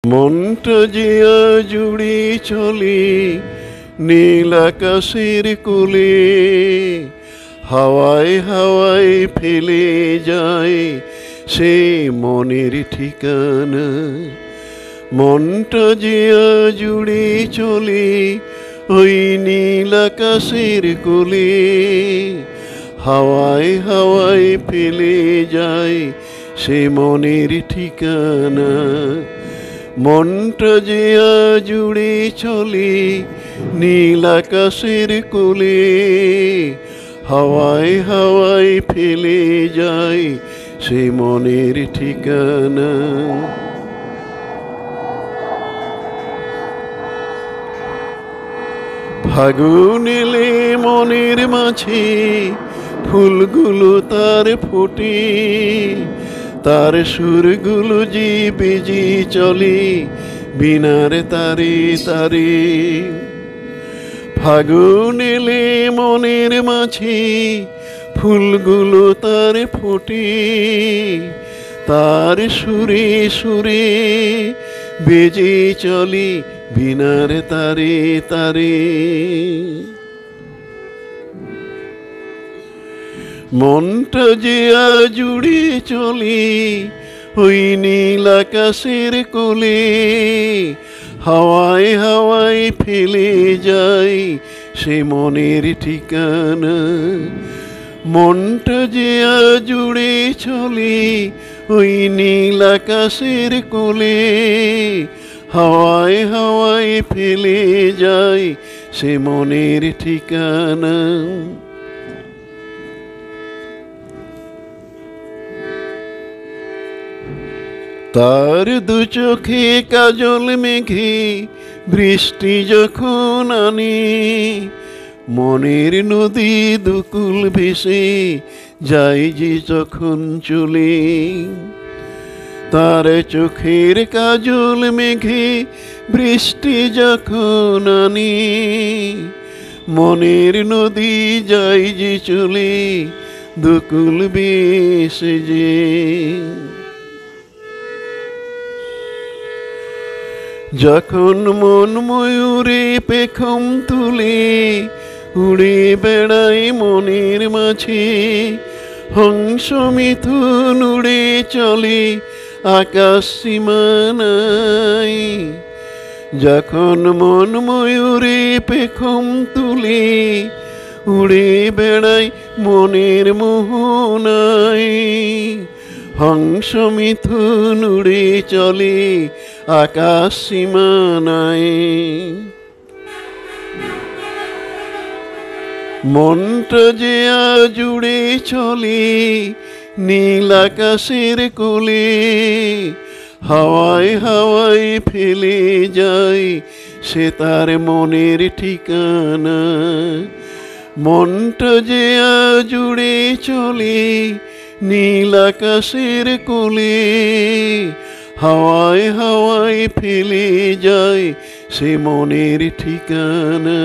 মনটা জিয়া জুড়ি চলি নীল আকাশের কোলে, হাওয়ায় হাওয়ায় ফেলে যায় সে মনের ঠিকানা। মনটা জিয়া জুড়ি চলি ওই নীল আকাশের কোলে, হাওয়ায় হাওয়ায় ফেলে যায় সে মনের ঠিকানা। মনটা জিয়া জুড়ে চলি নীল আকাশের কোলে, হাওয়ায় হাওয়ায় ফেলে যায় সে মনের ঠিকানা। ফাগুন এলে মনের মাঝে ফুলগুলো তার ফোটে, তার সুরগুলো জি বেজে চলে বিনার তারে তারে। ফাগুন এলে মনের মাঝে ফুলগুলো তার ফোটে, তার সুরে সুরে বেজে চলে বিনার তারে তারে। মনটা জিয়া জুড়ে চলি ওই নীল আকাশের কোলে, হাওয়ায় হাওয়ায় ফেলে যায় সে মনের ঠিকানা। মনটা জিয়া জুড়ে চলি ওই নীল আকাশের কোলে, হাওয়ায় হাওয়ায় ফেলে যায় সে মনের ঠিকানা। তার দু চোখে কাজল মেঘে বৃষ্টি যখন আনে, মনের নদী দুকুল ভেসে যায় যে যখন চলে। তার চোখের কাজল মেঘে বৃষ্টি যখন আনে, মনের নদী যায় যে চলে দুকুল ভেসে যে। যখন মন ময়ূরে পেখম তুলে উড়ে বেড়ায় মনের মাঝে, হংস মিথুন উড়ে চলে আকাশ সীমানায়। যখন মন ময়ূরে পেখম তুলে উড়ে বেড়ায় মনের মোহনায়, হংস মিথুন উড়ে চলে আকাশ সীমানায়। মনটা জিয়া জুড়ে চলি নীল আকাশের কোলে, হাওয়ায় হাওয়ায় ফেলে যায় সে তার মনের ঠিকানা। মনটা জিয়া জুড়ে চলি নীল আকাশের কোলে, হাওয়ায় হাওয়ায় ফেলে যায় সে মনের ঠিকানা।